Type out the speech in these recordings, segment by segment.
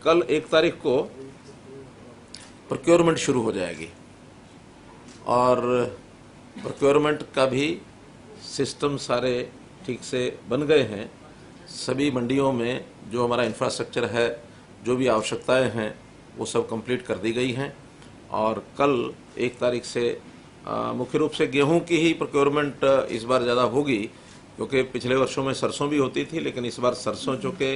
कल 1 तारीख को प्रोक्योरमेंट शुरू हो जाएगी और प्रोक्योरमेंट का भी सिस्टम सारे ठीक से बन गए हैं। सभी मंडियों में जो हमारा इंफ्रास्ट्रक्चर है, जो भी आवश्यकताएं हैं, वो सब कंप्लीट कर दी गई हैं और कल 1 तारीख से मुख्य रूप से गेहूं की ही प्रोक्योरमेंट इस बार ज़्यादा होगी, क्योंकि पिछले वर्षों में सरसों भी होती थी, लेकिन इस बार सरसों चूँकि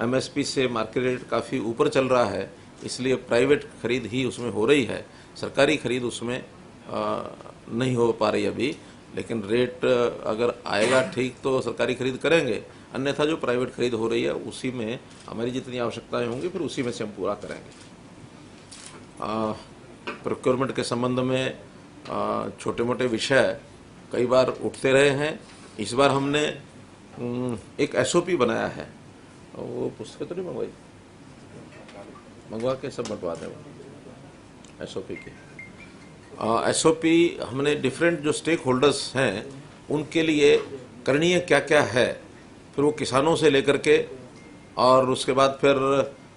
एमएसपी से मार्केट रेट काफ़ी ऊपर चल रहा है, इसलिए प्राइवेट खरीद ही उसमें हो रही है, सरकारी खरीद उसमें नहीं हो पा रही अभी। लेकिन रेट अगर आएगा ठीक तो सरकारी खरीद करेंगे, अन्यथा जो प्राइवेट खरीद हो रही है उसी में हमारी जितनी आवश्यकताएं होंगी फिर उसी में से हम पूरा करेंगे। प्रोक्योरमेंट के संबंध में छोटे मोटे विषय कई बार उठते रहे हैं। इस बार हमने एक एसओपी बनाया है, वो पुस्तक तो नहीं मंगवा के सब बंटवा दें एसओपी की। एसओपी हमने डिफरेंट जो स्टेक होल्डर्स हैं उनके लिए करणीय क्या क्या है, फिर वो किसानों से लेकर के और उसके बाद फिर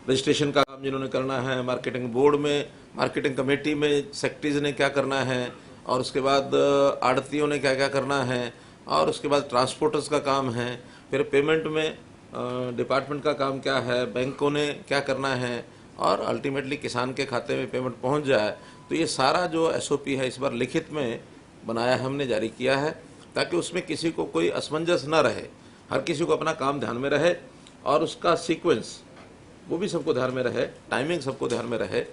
रजिस्ट्रेशन का काम जिन्होंने करना है, मार्केटिंग बोर्ड में, मार्केटिंग कमेटी में सेक्रेटरीज ने क्या करना है, और उसके बाद आड़तियों ने क्या क्या करना है, और उसके बाद ट्रांसपोर्टर्स का काम है, फिर पेमेंट में डिपार्टमेंट का काम क्या है, बैंकों ने क्या करना है, और अल्टीमेटली किसान के खाते में पेमेंट पहुंच जाए। तो ये सारा जो एसओपी है इस बार लिखित में बनाया हमने, जारी किया है, ताकि उसमें किसी को कोई असमंजस न रहे, हर किसी को अपना काम ध्यान में रहे और उसका सीक्वेंस वो भी सबको ध्यान में रहे, टाइमिंग सबको ध्यान में रहे।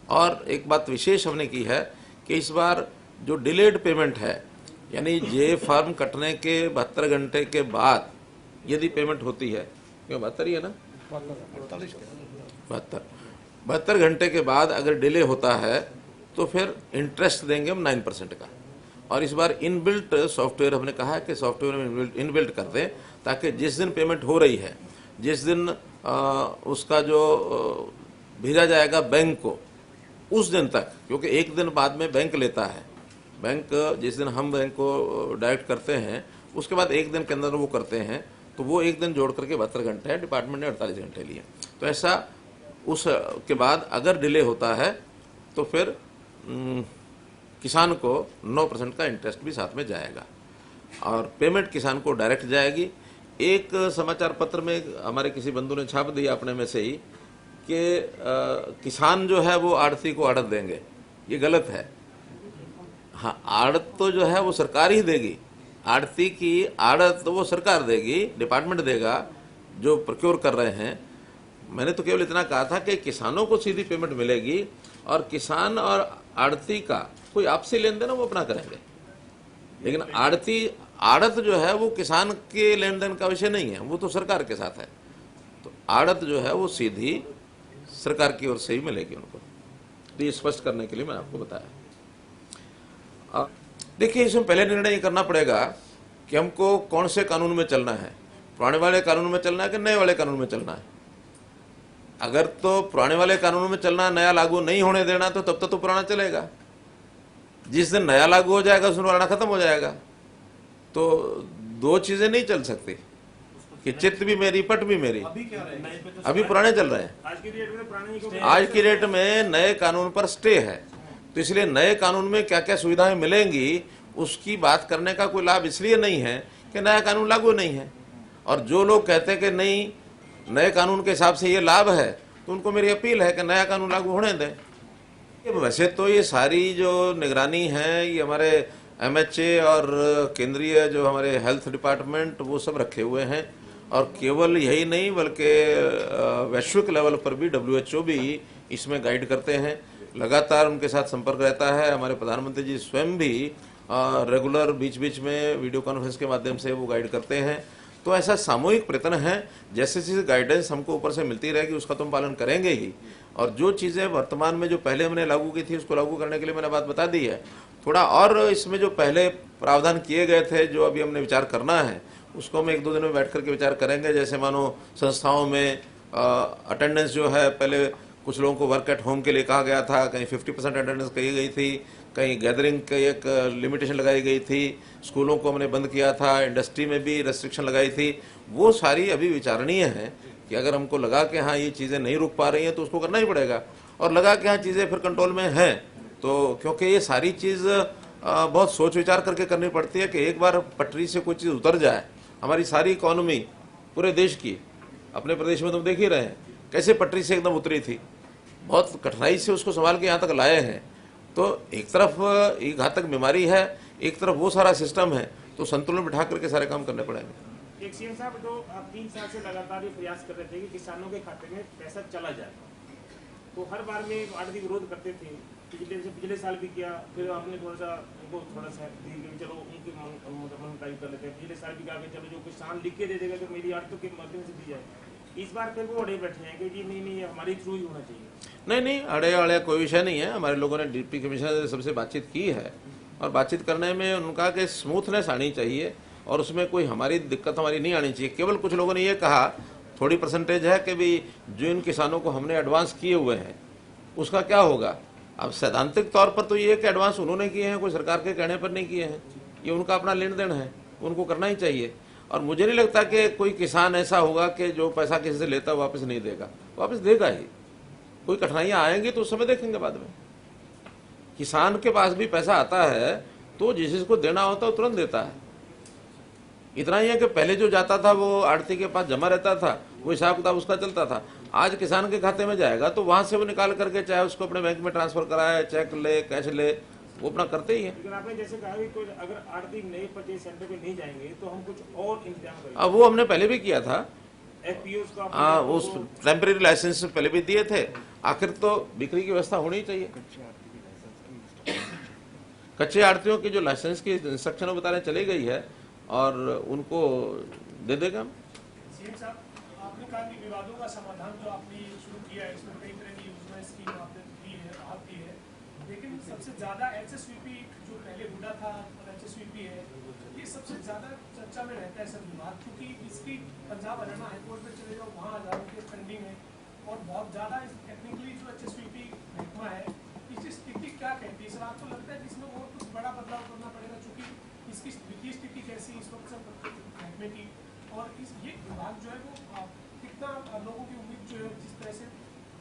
और एक बात विशेष हमने की है कि इस बार जो डिलेड पेमेंट है, यानी जे फार्म कटने के 72 घंटे के बाद यदि पेमेंट होती है, क्यों 72 ही है ना, 72 घंटे के बाद अगर डिले होता है तो फिर इंटरेस्ट देंगे हम 9% का। और इस बार इनबिल्ट सॉफ्टवेयर हमने कहा है कि सॉफ्टवेयर में इनबिल्ट कर दें, ताकि जिस दिन पेमेंट हो रही है, जिस दिन उसका जो भेजा जाएगा बैंक को, उस दिन तक, क्योंकि एक दिन बाद में बैंक लेता है, बैंक जिस दिन हम बैंक को डायरेक्ट करते हैं उसके बाद एक दिन के अंदर वो करते हैं, तो वो एक दिन जोड़ करके 72 घंटे है, डिपार्टमेंट ने 48 घंटे लिए। तो ऐसा उसके बाद अगर डिले होता है तो फिर किसान को 9% का इंटरेस्ट भी साथ में जाएगा और पेमेंट किसान को डायरेक्ट जाएगी। एक समाचार पत्र में हमारे किसी बंधु ने छाप दिया अपने में से ही कि किसान जो है वो आड़ती को आड़त देंगे, ये गलत है। हाँ, आड़त तो जो है वो सरकार ही देगी, आड़ती की आड़त तो वो सरकार देगी, डिपार्टमेंट देगा जो प्रोक्योर कर रहे हैं। मैंने तो केवल इतना कहा था कि किसानों को सीधी पेमेंट मिलेगी और किसान और आड़ती का कोई आपसी लेन देन वो अपना करेंगे, लेकिन आड़त जो है वो किसान के लेन देन का विषय नहीं है, वो तो सरकार के साथ है। तो आड़त जो है वो सीधी सरकार की ओर से ही मिलेगी उनको। तो ये स्पष्ट करने के लिए मैंने आपको बताया। देखिए, इसमें पहले निर्णय ये करना पड़ेगा कि हमको कौन से कानून में चलना है, पुराने वाले कानून में चलना है कि नए वाले कानून में चलना है। अगर तो पुराने वाले कानून में चलना, नया लागू नहीं होने देना, तो तब तक तो पुराना चलेगा। जिस दिन नया लागू हो जाएगा उस दिन पुराना खत्म हो जाएगा। तो दो चीजें नहीं चल सकती कि चित्त भी मेरी पट भी मेरी। अभी पुराने चल रहे हैं, आज की डेट में नए कानून पर स्टे है, तो इसलिए नए कानून में क्या क्या सुविधाएं मिलेंगी उसकी बात करने का कोई लाभ इसलिए नहीं है कि नया कानून लागू नहीं है। और जो लोग कहते हैं कि नहीं नए कानून के हिसाब से ये लाभ है, तो उनको मेरी अपील है कि नया कानून लागू होने दें। वैसे तो ये सारी जो निगरानी है ये हमारे एमएचए और केंद्रीय जो हमारे हेल्थ डिपार्टमेंट वो सब रखे हुए हैं, और केवल यही नहीं बल्कि वैश्विक लेवल पर भी WHO भी इसमें गाइड करते हैं, लगातार उनके साथ संपर्क रहता है। हमारे प्रधानमंत्री जी स्वयं भी रेगुलर बीच बीच में वीडियो कॉन्फ्रेंस के माध्यम से वो गाइड करते हैं। तो ऐसा सामूहिक प्रयत्न है, जैसे जैसे गाइडेंस हमको ऊपर से मिलती रहेगी उसका तो हम पालन करेंगे ही। और जो चीज़ें वर्तमान में जो पहले हमने लागू की थी उसको लागू करने के लिए मैंने बात बता दी है। थोड़ा और इसमें जो पहले प्रावधान किए गए थे जो अभी हमने विचार करना है उसको हम 1-2 दिन में बैठ करके विचार करेंगे। जैसे मानो संस्थाओं में अटेंडेंस जो है, पहले कुछ लोगों को वर्क एट होम के लिए कहा गया था, कहीं 50% अटेंडेंस कही गई थी, कहीं गैदरिंग की एक लिमिटेशन लगाई गई थी, स्कूलों को हमने बंद किया था, इंडस्ट्री में भी रेस्ट्रिक्शन लगाई थी। वो सारी अभी विचारणीय है कि अगर हमको लगा कि हाँ ये चीज़ें नहीं रुक पा रही हैं तो उसको करना ही पड़ेगा, और लगा कि हाँ चीज़ें फिर कंट्रोल में हैं तो, क्योंकि ये सारी चीज़ बहुत सोच विचार करके करनी पड़ती है कि एक बार पटरी से कोई चीज़ उतर जाए, हमारी सारी इकोनॉमी पूरे देश की, अपने प्रदेश में तुम देख ही रहे हैं कैसे पटरी से एकदम उतरी थी, बहुत कठिनाई से उसको संभाल के यहाँ तक लाए हैं। तो एक तरफ एक घातक बीमारी है, एक तरफ वो सारा सिस्टम है, तो संतुलन बिठा करके सारे काम करने पड़ेंगे। एक सीएम साहब, जो आप 3 साल से लगातार ये प्रयास कर रहे थे कि किसानों के खाते में पैसा चला जाए, तो हर बार में आड़ती विरोध करते थे। पिछले साल भी किया, फिर आपने थोड़ा सा दी कि चलो उनकी मंगताई कर लेते हैं। पिछले साल भी कहा कि चलो जो किसान लिख के दे देगा तो मेरी आड़तों के माध्यम से दी जाए। इस बार फिर वो अड़े बैठे हैं कि जी नहीं हमारे थ्रू ही होना चाहिए। नहीं, अड़े अड़े कोई विषय नहीं है। हमारे लोगों ने डिप्टी कमिश्नर से सबसे बातचीत की है, और बातचीत करने में उनका कि स्मूथनेस आनी चाहिए और उसमें कोई हमारी दिक्कत हमारी नहीं आनी चाहिए। केवल कुछ लोगों ने ये कहा, थोड़ी परसेंटेज है कि भी जो इन किसानों को हमने एडवांस किए हुए हैं उसका क्या होगा। अब सैद्धांतिक तौर पर तो ये कि एडवांस उन्होंने किए हैं, कोई सरकार के कहने पर नहीं किए हैं, ये उनका अपना लेन देन है, उनको करना ही चाहिए। और मुझे नहीं लगता कि कोई किसान ऐसा होगा कि जो पैसा किसी से लेता वापस नहीं देगा, वापस देगा ही। कोई कठिनाइयाँ आएंगी तो उस समय देखेंगे बाद में। किसान के पास भी पैसा आता है तो जिसको देना होता है तुरंत देता है। इतना ही है कि पहले जो जाता था वो आड़ती के पास जमा रहता था, वो हिसाब किताब उसका चलता था। आज किसान के खाते में जाएगा तो वहां से वो निकाल करके चाहे उसको अपने बैंक में ट्रांसफर कराए, चेक ले, कैश ले, वो अपना करते ही है। लेकिन आपने जैसे कहा कि अगर आड़ती नए परचेज सेंटर पे नहीं जाएंगे तो हम कुछ और इंतजाम करेंगे। अब वो हमने पहले भी किया था, FPOs का उस टेम्परेरी लाइसेंस पहले भी दिए थे। आखिर तो बिक्री की व्यवस्था होनी चाहिए। कच्चे आड़तियों की जो लाइसेंस की इंस्ट्रक्शन बताने चली गई है और उनको दे देगा। सीएम साहब, आपने कहा कि विवादों का समाधान जो आपने शुरू किया है, इसमें कई तरह की योजना स्कीम आपने दी है, राहत दी है, लेकिन सबसे ज्यादा HSVP जो पहले हुआ था और HSVP है, ये सबसे ज्यादा चर्चा में रहता है सर विवाद, क्योंकि इसकी पंजाब हरियाणा हाईकोर्ट में चले जाओ, वहाँ हजारों केस पेंडिंग है और बहुत ज्यादा टेक्निकली जो HSVP महकमा है, इसकी स्थिति क्या कहती है सर? आपको लगता है कि इसमें और कुछ बड़ा बदलाव करना पड़ेगा, चूंकि इसकी वित्तीय स्थिति कैसी इस वक्त सर महकमे की, और ये विभाग जो है वो कितना लोगों की उम्मीद जो है, जिस तरह से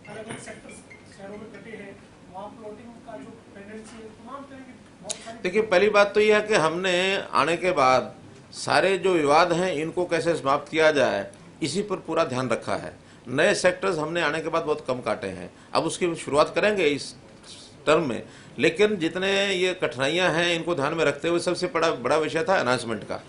अलग अलग सेक्टर शहरों में कटे हैं, वहाँ प्लॉटिंग का जो पेंडेंसी है, तमाम तरह की बहुत सारी। देखिए, पहली बात तो यह है कि हमने आने के बाद सारे जो विवाद हैं इनको कैसे समाप्त किया जाए, इसी पर पूरा ध्यान रखा है। नए सेक्टर्स हमने आने के बाद बहुत कम काटे हैं, अब उसकी शुरुआत करेंगे इस टर्म में। लेकिन जितने ये कठिनाइयां हैं इनको ध्यान में रखते हुए सबसे बड़ा विषय था अनाउंसमेंट का।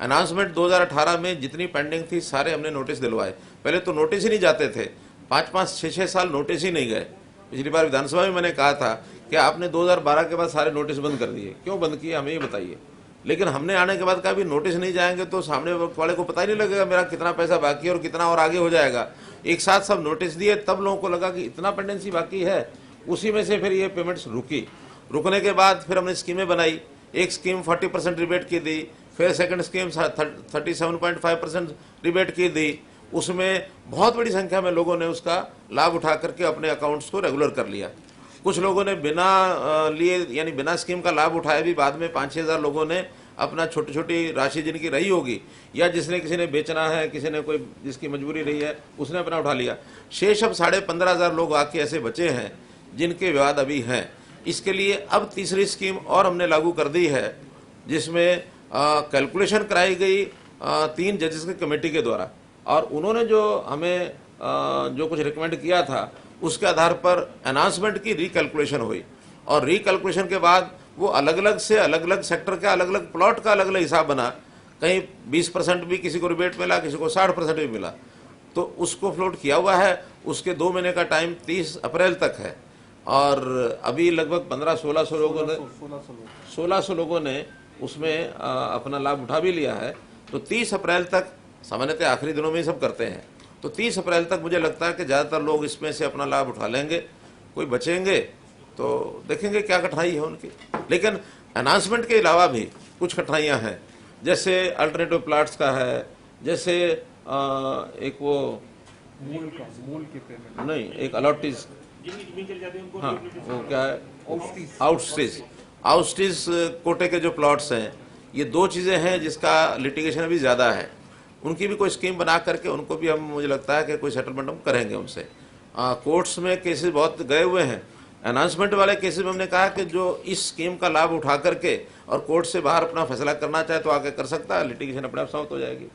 अनाउंसमेंट 2018 में जितनी पेंडिंग थी सारे हमने नोटिस दिलवाए। पहले तो नोटिस ही नहीं जाते थे, 5-5, 6-6 साल नोटिस ही नहीं गए। पिछली बार विधानसभा में मैंने कहा था कि आपने 2012 के बाद सारे नोटिस बंद कर दिए, क्यों बंद किए हमें ये बताइए। लेकिन हमने आने के बाद कहा भी नोटिस नहीं जाएंगे तो सामने वाले को पता ही नहीं लगेगा मेरा कितना पैसा बाकी है और कितना और आगे हो जाएगा। एक साथ सब नोटिस दिए, तब लोगों को लगा कि इतना पेंडेंसी बाकी है, उसी में से फिर ये पेमेंट्स रुकी। रुकने के बाद फिर हमने स्कीमें बनाई। एक स्कीम 40% रिबेट की दी, फिर सेकंड स्कीम 37.5% रिबेट की दी। उसमें बहुत बड़ी संख्या में लोगों ने उसका लाभ उठा करके अपने अकाउंट्स को रेगुलर कर लिया। कुछ लोगों ने बिना लिए यानी बिना स्कीम का लाभ उठाए भी बाद में 5-6 हज़ार लोगों ने अपना छोटी छोटी राशि जिनकी रही होगी या जिसने किसी ने बेचना है, किसी ने कोई जिसकी मजबूरी रही है उसने अपना उठा लिया। शेष अब 15,500 लोग आके ऐसे बचे हैं जिनके विवाद अभी हैं। इसके लिए अब तीसरी स्कीम और हमने लागू कर दी है, जिसमें कैलकुलेशन कराई गई 3 जजेस की कमेटी के द्वारा, और उन्होंने जो हमें जो कुछ रिकमेंड किया था उसके आधार पर अनाउंसमेंट की रिकैलकुलेशन हुई। और रिकैलकुलेशन के बाद वो अलग अलग से अलग अलग सेक्टर का अलग अलग प्लॉट का अलग अलग हिसाब बना। कहीं 20% भी किसी को रिबेट मिला, किसी को 60% भी मिला, तो उसको फ्लोट किया हुआ है। उसके 2 महीने का टाइम 30 अप्रैल तक है और अभी लगभग 1500-1600 लोगों ने 1600 लोगों ने उसमें अपना लाभ उठा भी लिया है। तो 30 अप्रैल तक, सामान्यतः आखिरी दिनों में ही सब करते हैं, तो 30 अप्रैल तक मुझे लगता है कि ज़्यादातर लोग इसमें से अपना लाभ उठा लेंगे। कोई बचेंगे तो देखेंगे क्या कठिनाई है उनकी। लेकिन अनाउंसमेंट के अलावा भी कुछ कठिनाइयाँ हैं, जैसे अल्टरनेटिव प्लाट्स का है, जैसे एक वो मूल की पेमेंट नहीं, एक अलॉटीज, हाँ वो क्या है, आउटस्टीज कोटे के जो प्लॉट्स हैं, ये 2 चीज़ें हैं जिसका लिटिगेशन अभी ज़्यादा है। उनकी भी कोई स्कीम बना करके उनको भी हम, मुझे लगता है कि कोई सेटलमेंट हम करेंगे उनसे। कोर्ट्स में केसेस बहुत गए हुए हैं। अनाउंसमेंट वाले केसेस में हमने कहा कि जो इस स्कीम का लाभ उठा करके और कोर्ट से बाहर अपना फैसला करना चाहे तो आगे कर सकता है, लिटिगेशन अपने आप समाप्त हो जाएगी।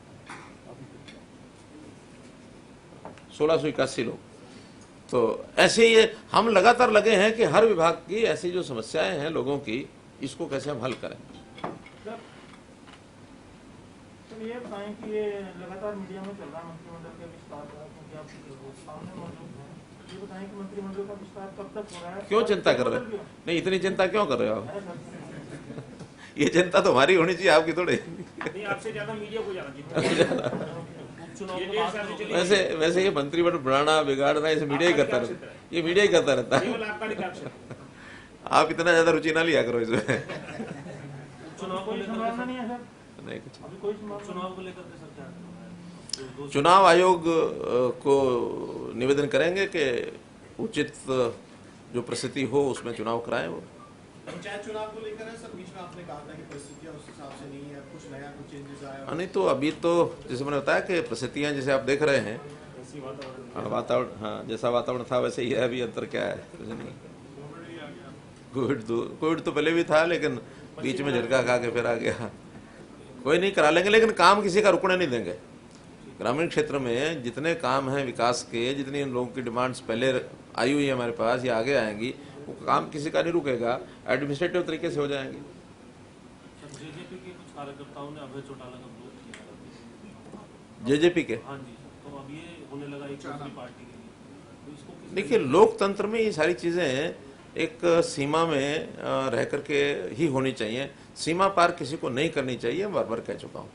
1681 लोग। तो ऐसे ही हम लगातार लगे हैं कि हर विभाग की ऐसी जो समस्याएं हैं लोगों की, इसको कैसे हम हल करें। तो ये बताएं कि ये लगातार मीडिया में चल रहा है मंत्रिमंडल के विस्तार का, क्योंकि आप सामने मौजूद हैं, ये बताएं कि मंत्रिमंडल का विस्तार कब तक हो रहा है? क्यों चिंता कर रहे हो? नहीं, इतनी चिंता क्यों कर रहे हो आप? ये चिंता तो हमारी होनी चाहिए, आपकी थोड़ी। नहीं, आपसे ज्यादा मीडिया को ज्यादा वैसे ये मंत्रिमंडल बनाना बिगाड़ना इसे मीडिया ही करता रहता है, ये मीडिया ही करता रहता है। आप इतना ज्यादा रुचि ना लिया करो इसमें। चुनाव कोई संभावना नहीं है सर? नहीं, कुछ अभी कोई चुनाव को लेकर चुनाव आयोग को निवेदन करेंगे कि उचित जो परिस्थिति हो उसमें चुनाव कराएं। वो पंचायत चुनाव को लेकर है सर, बीच में आपने कहा था कि परिस्थितियां उस हिसाब से नहीं है, कुछ नया कुछ चेंजेस आया। नहीं, तो अभी तो जैसे मैंने बताया कि परिस्थितियां जैसे आप देख रहे हैं, वातावरण, हाँ, जैसा वातावरण था वैसे ही है। अभी अंतर क्या है? कुछ नहीं। कोविड तो पहले भी था, लेकिन बीच में झटका खा के फिर आ गया। कोई नहीं, करा लेंगे, लेकिन काम किसी का रुकने नहीं देंगे। ग्रामीण क्षेत्र में जितने काम हैं विकास के, जितनी इन लोगों की डिमांड्स पहले आई हुई है हमारे पास या आगे आएंगी, वो काम किसी का नहीं रुकेगा, एडमिनिस्ट्रेटिव तरीके से हो जाएंगे। जेजेपी के कुछ कार्यकर्ताओं ने अभय चौटाला का विरोध किया। जेजेपी के? हाँ जी, तो अब ये होने लगा एक दूसरी पार्टी के लिए, तो इसको देखिए, लोकतंत्र में ये सारी चीजें एक सीमा में रह करके ही होनी चाहिए। सीमा पार किसी को नहीं करनी चाहिए, बार बार कह चुका हूँ।